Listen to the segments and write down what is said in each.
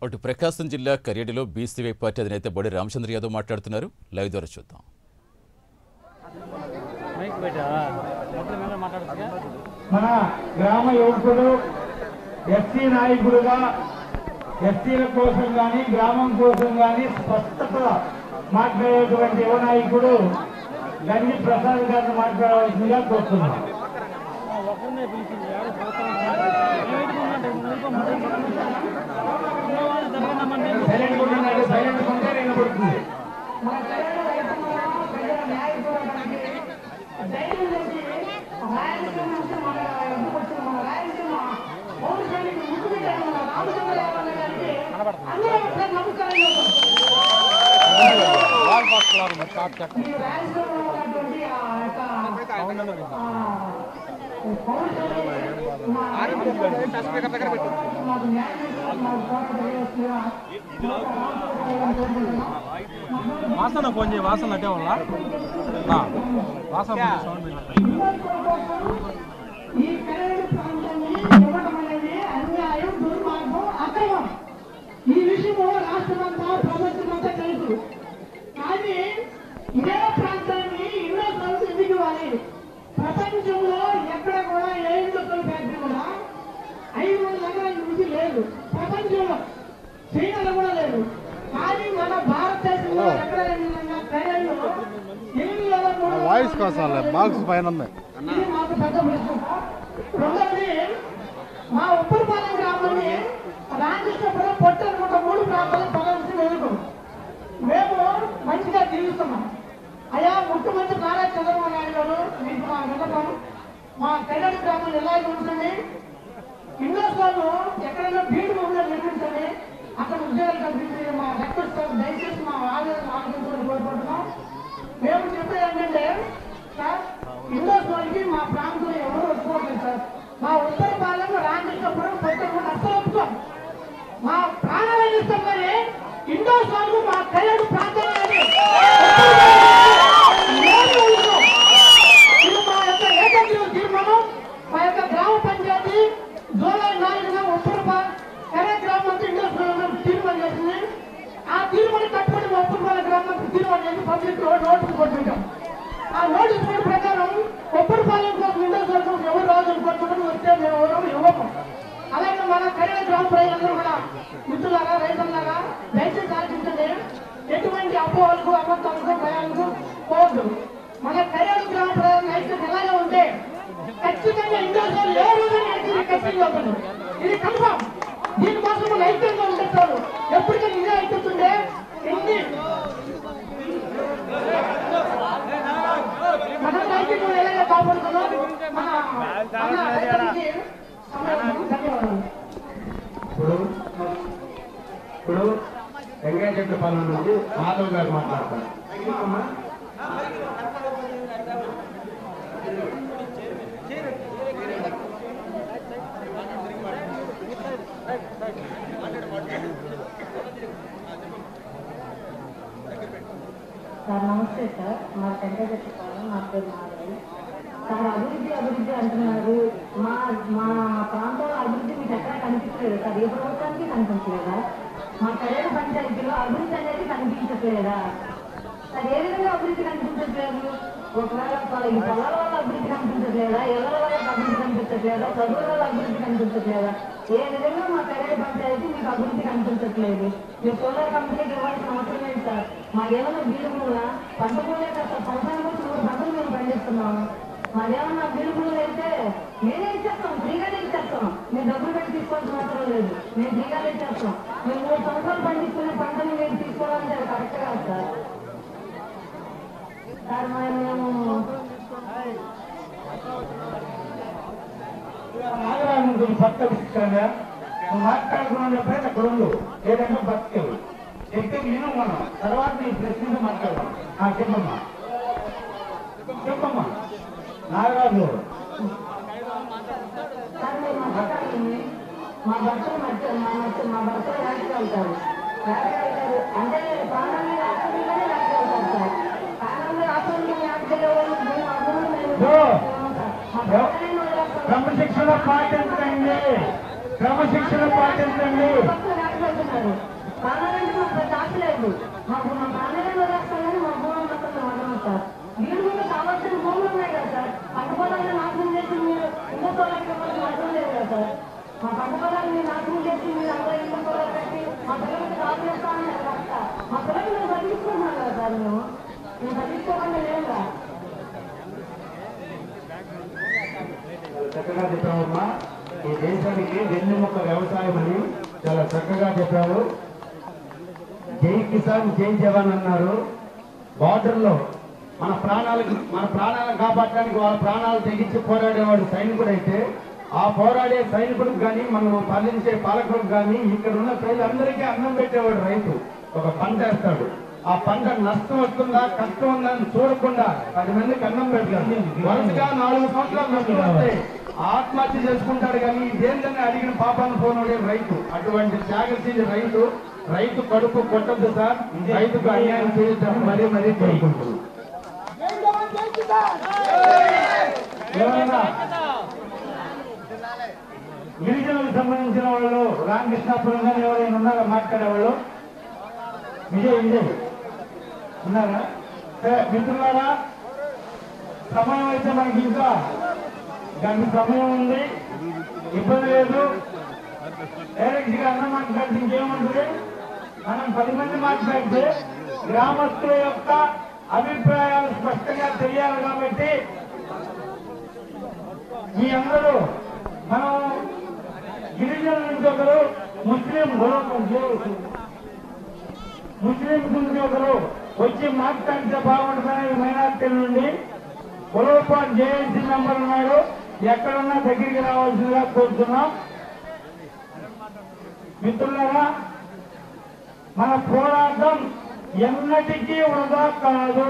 అటు ప్రకాశం జిల్లా కర్యడిలో BCY party అధినేత బొడి రామచంద్ర యాదవ్ మాట్లాడుతున్నారు. లైవ్ ద్వారా చూద్దాం. మన గ్రామ యువకుడు ఎస్సీ నాయకుడుగా ఎస్సీల కోసం కానీ గ్రామం కోసం కానీ స్పష్టత మాట్లాడేటువంటి యువ నాయకుడు గండి ప్రసాద్ గారిని మాట్లాడవలసిందిగా కోరుతున్నాం. సైలెంట్ ఉంటే వినబడుతుంది. వాసన ఫోన్ చేయి, వాసన అట్టే వల్ల వాసన ఈ విషయము రాష్ట్రమంతా ప్రపంచమంతా తెలుసు. కానీ ఇదే ప్రాంతాన్ని ఇండస్ట్రియల్స్ ఎందుకు ఇవ్వాలి? ప్రపంచంలో ఎక్కడ కూడా ఏ ఇండస్ట్రియల్ ఫ్యాక్టరీ కూడా 500 ఎకరాల నుంచి లేదు. ప్రపంచంలో చైనాలో కూడా లేదు. కానీ మన భారతదేశంలో ఎక్కడ వాయిస్ కోసం బాక్స్ పైన ఇది మాకు పెద్ద ప్రశ్న. రెండవది, మా ఉప్పరపాలెం గ్రామాన్ని రామకృష్ణపురం పొట్టనుకుంట 3 ప్రాంతాలు ప్రదర్శన ఎదుర్కొ మేము మంచిగా జీవిస్తున్నాం. అయ్యా ముఖ్యమంత్రి నారా చంద్రబాబు నాయుడు గారు మీకు మా విన్నపం, మా కళ్యాణ గ్రామం ఎలాగే ఉంటుంది, ఇండస్ట్రీలు ఎక్కడైనా బీడు భూములు నిర్మించండి, అక్కడ ఉద్యోగాలు కల్పించి మా రిక్వెస్ట్ దయచేసి మా ఆలోచన కోరుకుంటున్నాం. మేము చెప్పేది ఏంటంటే సార్, ఇండస్ట్రీలకి మా ప్రాంతంలో ఎవరు ఒప్పుకోవట్లేదు సార్. మా ఉత్తరపాలెం రామకృష్ణపురం పొట్టనుకుంట అస్సలు ఒప్పుకోం. మా ప్రాణాలను ఇస్తాం కానీ ఇండస్ట్రీలకు మా కళ్యాణ ప్రాంతంలో ఇది మా యొక్క ఏకగ్రీవ తీర్మానం. మా యొక్క గ్రామ పంచాయతీ జూలై 4న ఉత్తరపాలెం గ్రామం ఇండస్ట్రీ తీర్మానం చేసింది. ఆ తీర్మానం కట్టుబడి మా ఉత్తరపాలెం గ్రామం తీర్మానం చేసి పబ్లిక్ నోటీసు కొట్టుకుంటాం. ఆ నోటీసు బోర్డు ప్రకారం ఉప్పరపాలెం కోసం ఇండస్ట్రీ కోసం ఎవరు రాజులు కొట్టుకుని వస్తే మేము ఎవరు ఇవ్వము. అలాగే మన కళ్యాణ గ్రామ ప్రజలందరూ కూడా మిత్రులాగా రైతులాగా దయచేసి ఆలోచించండి. ఎటువంటి అపోహలకు అబద్ధాలకు భయాలకు పోవద్దు. మన కళ్యాణ గ్రామ ప్రజల నైతికత ఎలాగే ఉంటే ఖచ్చితంగా ఇండస్ట్రీలు ఏ రోజైనా ఖచ్చితంగా అవుతుంది. ఇది కన్ఫర్మ్. దీనికోసం నైతికంగా ఉంటారు. ఎప్పటికీ ఇదే అవుతుంటే ఎన్ని మన నైతికం ఎలాగే కాపాడుతున్నాం. మన రైతులకి ఇప్పుడు వెంకటేశ్వరపాలెం నుంచి మాధవ్ గారు మాట్లాడతారు. సార్ నమస్తే సార్. మా వెంకటేశ్వరపాలెం, నా పేరు మాధవి సార్. అభివృద్ధి అంటున్నారు. మా మా ప్రాంతంలో అభివృద్ధి మీకు ఎక్కడ కనిపించలేదు సార్. ఏ ప్రభుత్వానికి కనిపించలేదా? మా కళ్యాణ పంచాయతీలో అభివృద్ధి అనేది కనిపించట్లేదా సార్? ఏ విధంగా అభివృద్ధి కనిపించట్లేదు? ఒకవేళ ఈ పొలాల వల్ల అభివృద్ధి కనిపించట్లేదా? ఇళ్ల వల్ల అభివృద్ధి కనిపించట్లేదా? చదువుల వల్ల అభివృద్ధి కనిపించట్లేదా? ఏ విధంగా మా కళ్యాణ పంచాయతీ మీకు అభివృద్ధి కనిపించట్లేదు? మీరు సోలార్ కంపెనీకి ఇవ్వాల్సిన అవసరం లేదు సార్. మాకేమన్నా బీరుమూల పంట మూలే కదా సార్. సంవత్సరానికి 3 పంటలు మేము పండిస్తున్నాము. మాదేమన్నా బీరుమూలు అయితే మేమే ఇచ్చేస్తాం, ఫ్రీగానే ఇచ్చేస్తాం. మేము డబ్బులు పెట్టి తీసుకోవాల్సిన అవసరం లేదు. మేము ఫ్రీగానే ఇచ్చేస్తాం. మేము 3 సంవత్సరాలు పండిస్తున్న పంటని మేము తీసుకోవాలంటే అది కరెక్ట్ కాదు సార్. సార్ మేము నాగరాజు భక్త విషయంగా మాట్లాడుకున్న పేరు అక్కడ ఉండు. ఏదైనా భక్తులు చెప్తే నేను మనం తర్వాత ఈ ప్రశ్న మాట్లాడదాం. చెప్పమ్మా చెప్పమ్మా నాగరాజు. మా భర్తలు మా భర్తలు రాజు వెళ్తారు అంటే ప్రాణాన్ని రాష్ట్రంలోనే రాజు వెళ్తారు సార్. ప్రాణాన్ని క్రమశిక్షణ పాటించండి, క్రమశిక్షణ పాటించండి. వచ్చి మీరు అందరూ ఇల్లు కూడా పెట్టి మా పిల్లలకి కాపు చేస్తామని వస్తా మా పిల్లలు మేము బతికిస్తున్నాం కదా సార్ మేము బతికించుకోకుండా లేదా చక్కగా చెప్పామమ్మా. ఈ దేశానికి వెన్నెముక వ్యవసాయం అని చాలా చక్కగా చెప్పారు. జై కిసాన్ జై జవాన్ అన్నారు. బార్డర్ లో మన ప్రాణాలను కాపాడడానికి వాళ్ళ ప్రాణాలు తెగించి పోరాడేవాడు సైనికుడు అయితే, ఆ పోరాడే సైనికుడికి కానీ మనం పాలించే పాలకులకు కానీ ఇక్కడ ఉన్న ప్రజలందరికీ అన్నం పెట్టేవాడు రైతు. ఒక పంట వేస్తాడు, ఆ పంట నష్టం వస్తుందా కష్టం ఉందని చూడకుండా 10 మందికి అన్నం పెడతాడు. వరుసగా 4 సంవత్సరాలు నష్టం వస్తే ఆత్మహత్య చేసుకుంటాడు. కానీ ఇదేంటని అడిగిన పాపాన్ని పోనోడే రైతు. అటువంటి త్యాగశీలి రైతు కడుపు కొట్టద్దు సార్. రైతుకు అన్యాయం చేయొద్దని మరీ కోరుకుంటున్నాను. గిరిజనులకు సంబంధించిన వాళ్ళు రామకృష్ణాపురం గారు ఎవరైనా ఉన్నారా మాట్లాడేవాళ్ళు? విజయ్ ఉన్నారా? మిత్రులారా, సమయం అయితే మనకి ఇంకా గంట సమయం ఉంది, ఇబ్బంది లేదు. డైరెక్ట్ గా అన్న మాట్లాడితే ఇంకేముంటుంది? మనం 10 మంది మాట్లాడితే గ్రామస్తుల యొక్క అభిప్రాయాలు స్పష్టంగా తెలియాలి. కాబట్టి మీ అందరూ మనం గిరిజనుల నుంచి ఒకరు, ముస్లింస్ నుంచి ఒకరు వచ్చి మాట్లాడితే బాగుంటుందని మైనార్టీల నుండి పొలవపాటు జేఏసీ మెంబర్ ఉన్నాడు. ఎక్కడున్నా దగ్గరికి రావాల్సిందిగా కోరుతున్నాం. మిత్రులారా, మన పోరాటం ఎన్నటికీ వృధా కాదు.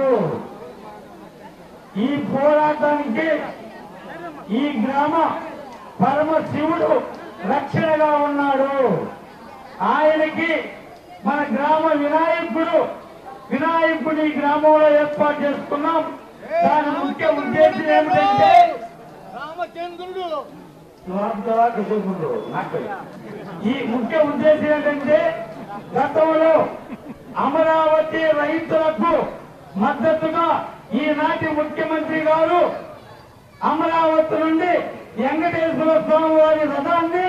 ఈ పోరాటానికి ఈ గ్రామ పరమశివుడు రక్షణగా ఉన్నాడు. ఆయనకి మన గ్రామ వినాయకుడు ఈ గ్రామంలో ఏర్పాటు చేసుకున్నాం. దాని ముఖ్య ఉద్దేశం ఏమిటంటే ఈ ముఖ్య ఉద్దేశం ఏంటంటే గతంలో అమరావతి రైతులకు మద్దతుగా ఈనాటి ముఖ్యమంత్రి గారు అమరావతి నుండి వెంకటేశ్వర స్వామి వారి రథాన్ని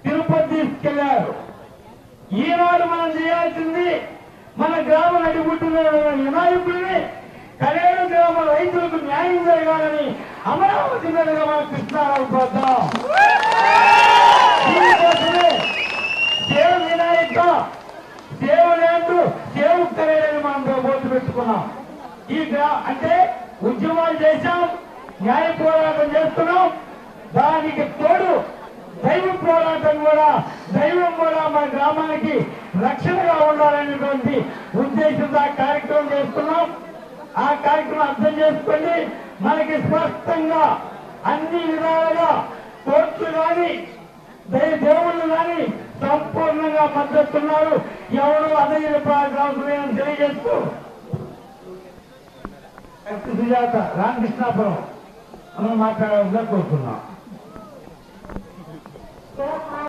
తిరుపతి తీసుకెళ్లారు. ఈనాడు మనం చేయాల్సింది మన గ్రామ నడిగుట్టున్న వినాయకుడిని కలేరు గ్రామ రైతులకు న్యాయం జరగాలని అమరావతి మీదుగా మనం కృష్ణారావు పోతాం. దీనికోసమే సేవ వినాయక సేవ లేదు సేవ కలేరని మనం బోర్డు పెట్టుకున్నాం. అంటే ఉద్యమాలు చేశాం, న్యాయ పోరాటం చేస్తున్నాం. దానికి తోడు దైవ పోరాటం కూడా, దైవం కూడా మన గ్రామానికి రక్షణగా ఉండాలనేటువంటి ఉద్దేశంతో ఆ కార్యక్రమం చేస్తున్నాం. ఆ కార్యక్రమం అర్థం చేసుకోండి. మనకి స్పష్టంగా అన్ని విధాలుగా కోర్టులు కానీ దేవుళ్ళు కానీ సంపూర్ణంగా మద్దతున్నారు. ఎవరు అదయ్యని తెలియజేస్తూ సుజాత రామకృష్ణాపురం మనం మాట్లాడాలని కోరుతున్నాం.